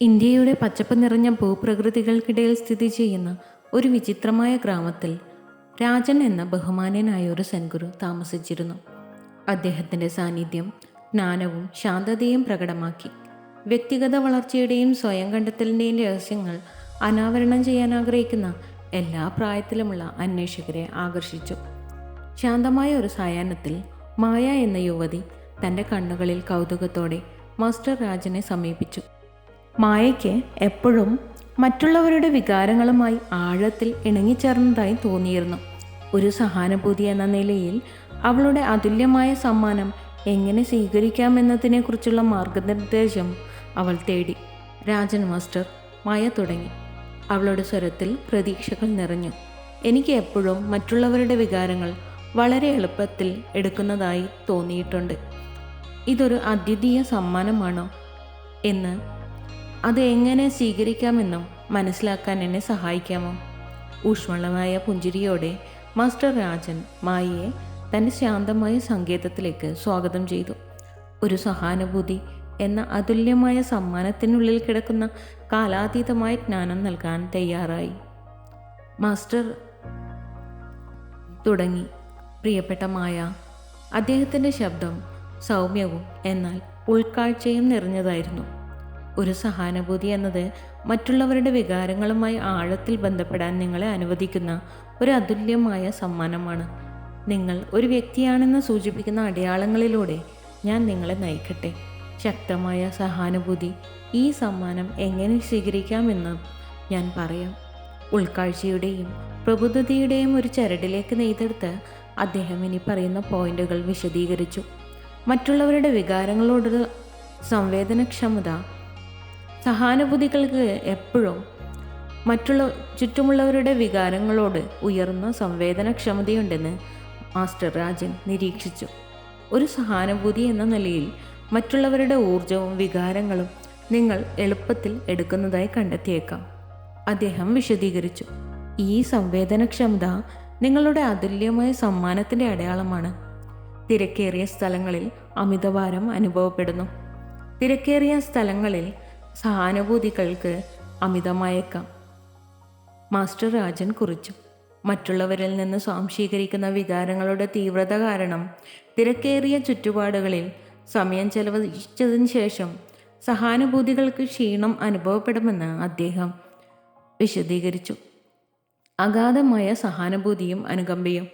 ഇന്ത്യയുടെ പച്ചപ്പ് നിറഞ്ഞ ഭൂപ്രകൃതികൾക്കിടയിൽ സ്ഥിതി ചെയ്യുന്ന ഒരു വിചിത്രമായ ഗ്രാമത്തിൽ രാജൻ എന്ന ബഹുമാന്യനായ ഒരു സദ്ഗുരു താമസിച്ചിരുന്നു. അദ്ദേഹത്തിൻ്റെ സാന്നിധ്യം ജ്ഞാനവും ശാന്തതയും പ്രകടമാക്കി. വ്യക്തിഗത വളർച്ചയുടെയും സ്വയം കണ്ടെത്തലിൻ്റെയും രഹസ്യങ്ങൾ അനാവരണം ചെയ്യാൻ ആഗ്രഹിക്കുന്ന എല്ലാ പ്രായത്തിലുമുള്ള അന്വേഷകരെ ആകർഷിച്ചു. ശാന്തമായ ഒരു സായാഹ്നത്തിൽ മായ എന്ന യുവതി തൻ്റെ കണ്ണുകളിൽ കൗതുകത്തോടെ മാസ്റ്റർ രാജനെ സമീപിച്ചു. മായയ്ക്ക് എപ്പോഴും മറ്റുള്ളവരുടെ വികാരങ്ങളുമായി ആഴത്തിൽ ഇണങ്ങിച്ചേർന്നതായി തോന്നിയിരുന്നു. ഒരു സഹാനുഭൂതി എന്ന നിലയിൽ അവളുടെ അതുല്യമായ സമ്മാനം എങ്ങനെ സ്വീകരിക്കാമെന്നതിനെക്കുറിച്ചുള്ള മാർഗനിർദ്ദേശം അവൾ തേടി. രാജൻ മാസ്റ്റർ, മായ തുടങ്ങി. അവളുടെ സ്വരത്തിൽ പ്രതീക്ഷകൾ നിറഞ്ഞു. എനിക്ക് എപ്പോഴും മറ്റുള്ളവരുടെ വികാരങ്ങൾ വളരെ എളുപ്പത്തിൽ എടുക്കുന്നതായി തോന്നിയിട്ടുണ്ട്. ഇതൊരു അദ്വിതീയ സമ്മാനമാണോ എന്ന് അത് എങ്ങനെ സ്വീകരിക്കാമെന്നും മനസ്സിലാക്കാൻ എന്നെ സഹായിക്കാമോ? ഊഷ്മളമായ പുഞ്ചിരിയോടെ മാസ്റ്റർ രാജൻ മായയെ തൻ്റെ ശാന്തമായ സങ്കേതത്തിലേക്ക് സ്വാഗതം ചെയ്തു. ഒരു സഹാനുഭൂതി എന്ന അതുല്യമായ സമ്മാനത്തിനുള്ളിൽ കിടക്കുന്ന കാലാതീതമായ ജ്ഞാനം നൽകാൻ തയ്യാറായി. മാസ്റ്റർ തുടങ്ങി. പ്രിയപ്പെട്ട മായ. അദ്ദേഹത്തിൻ്റെ ശബ്ദം സൗമ്യവും എന്നാൽ ഉൾക്കാഴ്ചയും നിറഞ്ഞതായിരുന്നു. ഒരു സഹാനുഭൂതി എന്നത് മറ്റുള്ളവരുടെ വികാരങ്ങളുമായി ആഴത്തിൽ ബന്ധപ്പെടാൻ നിങ്ങളെ അനുവദിക്കുന്ന ഒരു അതുല്യമായ സമ്മാനമാണ്. നിങ്ങൾ ഒരു വ്യക്തിയാണെന്ന് സൂചിപ്പിക്കുന്ന അടയാളങ്ങളിലൂടെ ഞാൻ നിങ്ങളെ നയിക്കട്ടെ. ശക്തമായ സഹാനുഭൂതി. ഈ സമ്മാനം എങ്ങനെ സ്വീകരിക്കാമെന്ന് ഞാൻ പറയാം. ഉൾക്കാഴ്ചയുടെയും പ്രബുദ്ധതയുടെയും ഒരു ചരടിലേക്ക് നെയ്തെടുത്ത് അദ്ദേഹം ഇനി പറയുന്ന പോയിന്റുകൾ വിശദീകരിച്ചു. മറ്റുള്ളവരുടെ വികാരങ്ങളോടുള്ള സംവേദനക്ഷമത. സഹാനുഭൂതികൾക്ക് എപ്പോഴും ചുറ്റുമുള്ളവരുടെ വികാരങ്ങളോട് ഉയർന്ന സംവേദനക്ഷമതയുണ്ടെന്ന് മാസ്റ്റർ രാജൻ നിരീക്ഷിച്ചു. ഒരു സഹാനുഭൂതി എന്ന നിലയിൽ മറ്റുള്ളവരുടെ ഊർജവും വികാരങ്ങളും നിങ്ങൾ എളുപ്പത്തിൽ എടുക്കുന്നതായി കണ്ടെത്തിയേക്കാം. അദ്ദേഹം വിശദീകരിച്ചു. ഈ സംവേദനക്ഷമത നിങ്ങളുടെ അതുല്യമായ സമ്മാനത്തിൻ്റെ അടയാളമാണ്. തിരക്കേറിയ സ്ഥലങ്ങളിൽ അമിതഭാരം അനുഭവപ്പെടുന്നു. തിരക്കേറിയ സ്ഥലങ്ങളിൽ സഹാനുഭൂതികൾക്ക് അമിതമായേക്കാം. മാസ്റ്റർ രാജൻ കുറിച്ചു. മറ്റുള്ളവരിൽ നിന്ന് സ്വാംശീകരിക്കുന്ന വികാരങ്ങളുടെ തീവ്രത കാരണം തിരക്കേറിയ ചുറ്റുപാടുകളിൽ സമയം ചെലവഴിച്ചതിന് ശേഷം സഹാനുഭൂതികൾക്ക് ക്ഷീണം അനുഭവപ്പെടുമെന്ന് അദ്ദേഹം വിശദീകരിച്ചു. അഗാധമായ സഹാനുഭൂതിയും അനുകമ്പയും.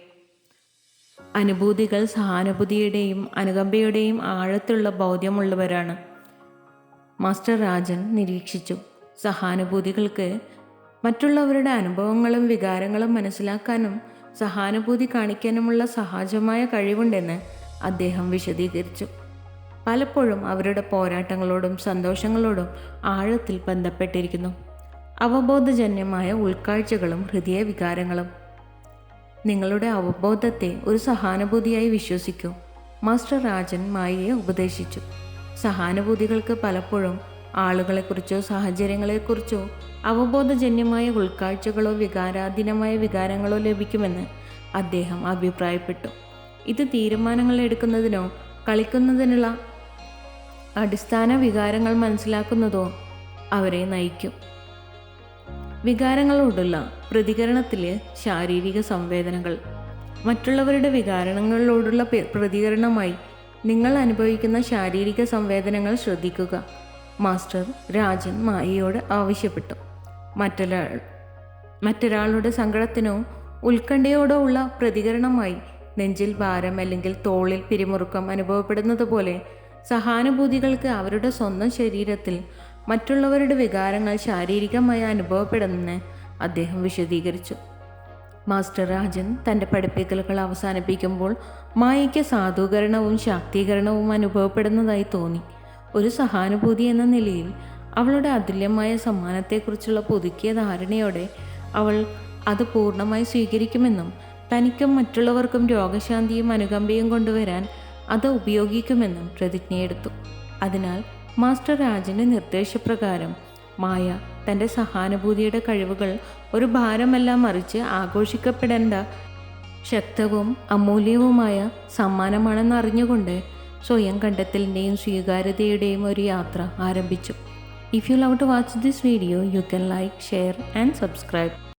അനുഭൂതികൾ സഹാനുഭൂതിയുടെയും അനുകമ്പയുടെയും ആഴത്തിലുള്ള ബോധ്യമുള്ളവരാണ്. മാസ്റ്റർ രാജൻ നിരീക്ഷിച്ചു. സഹാനുഭൂതികൾക്ക് മറ്റുള്ളവരുടെ അനുഭവങ്ങളും വികാരങ്ങളും മനസ്സിലാക്കാനും സഹാനുഭൂതി കാണിക്കാനുമുള്ള സഹജമായ കഴിവുണ്ടെന്ന് അദ്ദേഹം വിശദീകരിച്ചു. പലപ്പോഴും അവരുടെ പോരാട്ടങ്ങളോടും സന്തോഷങ്ങളോടും ആഴത്തിൽ ബന്ധപ്പെട്ടിരിക്കുന്നു. അവബോധജന്യമായ ഉൾക്കാഴ്ചകളും ഹൃദയ വികാരങ്ങളും. നിങ്ങളുടെ അവബോധത്തെ ഒരു സഹാനുഭൂതിയായി വിശ്വസിക്കൂ, മാസ്റ്റർ രാജൻ മായയെ ഉപദേശിച്ചു. സഹാനുഭൂതികൾക്ക് പലപ്പോഴും ആളുകളെക്കുറിച്ചോ സാഹചര്യങ്ങളെക്കുറിച്ചോ അവബോധജന്യമായ ഉൾക്കാഴ്ചകളോ വികാരാധീനമായ വികാരങ്ങളോ ലഭിക്കുമെന്ന് അദ്ദേഹം അഭിപ്രായപ്പെട്ടു. ഇത് തീരുമാനങ്ങൾ എടുക്കുന്നതിനോ കളിക്കുന്നതിനുള്ള അടിസ്ഥാന വികാരങ്ങൾ മനസ്സിലാക്കുന്നതോ അവരെ നയിക്കും. വികാരങ്ങളോടുള്ള പ്രതികരണത്തിലെ ശാരീരിക സംവേദനകൾ. മറ്റുള്ളവരുടെ വികാരങ്ങളോടുള്ള പ്രതികരണമായി നിങ്ങൾ അനുഭവിക്കുന്ന ശാരീരിക സംവേദനങ്ങൾ ശ്രദ്ധിക്കുക, മാസ്റ്റർ രാജൻ മായയോട് ആവശ്യപ്പെട്ടു. മറ്റൊരാളുടെ സങ്കടത്തിനോ ഉത്കണ്ഠയോടോ ഉള്ള പ്രതികരണമായി നെഞ്ചിൽ ഭാരം അല്ലെങ്കിൽ തോളിൽ പിരിമുറുക്കം അനുഭവപ്പെടുന്നത് പോലെ സഹാനുഭൂതികൾക്ക് അവരുടെ സ്വന്തം ശരീരത്തിൽ മറ്റുള്ളവരുടെ വികാരങ്ങൾ ശാരീരികമായി അനുഭവപ്പെടുമെന്ന് അദ്ദേഹം വിശദീകരിച്ചു. മാസ്റ്റർ രാജൻ തൻ്റെ പഠിപ്പിക്കലുകൾ അവസാനിപ്പിക്കുമ്പോൾ മായയ്ക്ക് സാധൂകരണവും ശാക്തീകരണവും അനുഭവപ്പെടുന്നതായി തോന്നി. ഒരു സഹാനുഭൂതി എന്ന നിലയിൽ അവളുടെ അതുല്യമായ സമ്മാനത്തെക്കുറിച്ചുള്ള പുതുക്കിയ ധാരണയോടെ അവൾ അത് പൂർണ്ണമായി സ്വീകരിക്കുമെന്നും തനിക്കും മറ്റുള്ളവർക്കും രോഗശാന്തിയും അനുകമ്പയും കൊണ്ടുവരാൻ അത് ഉപയോഗിക്കുമെന്നും പ്രതിജ്ഞയെടുത്തു. അതിനാൽ മാസ്റ്റർ രാജൻ്റെ നിർദ്ദേശപ്രകാരം മായ തൻ്റെ സഹാനുഭൂതിയുടെ കഴിവുകൾ ഒരു ഭാരമല്ല, മറിച്ച് ആഘോഷിക്കപ്പെടേണ്ട ശക്തവും അമൂല്യവുമായ സമ്മാനമാണെന്ന് അറിഞ്ഞുകൊണ്ട് സ്വയം കണ്ടെത്തലിൻ്റെയും സ്വീകാര്യതയുടെയും ഒരു യാത്ര ആരംഭിച്ചു. If you love to watch this video, you can like, share and subscribe.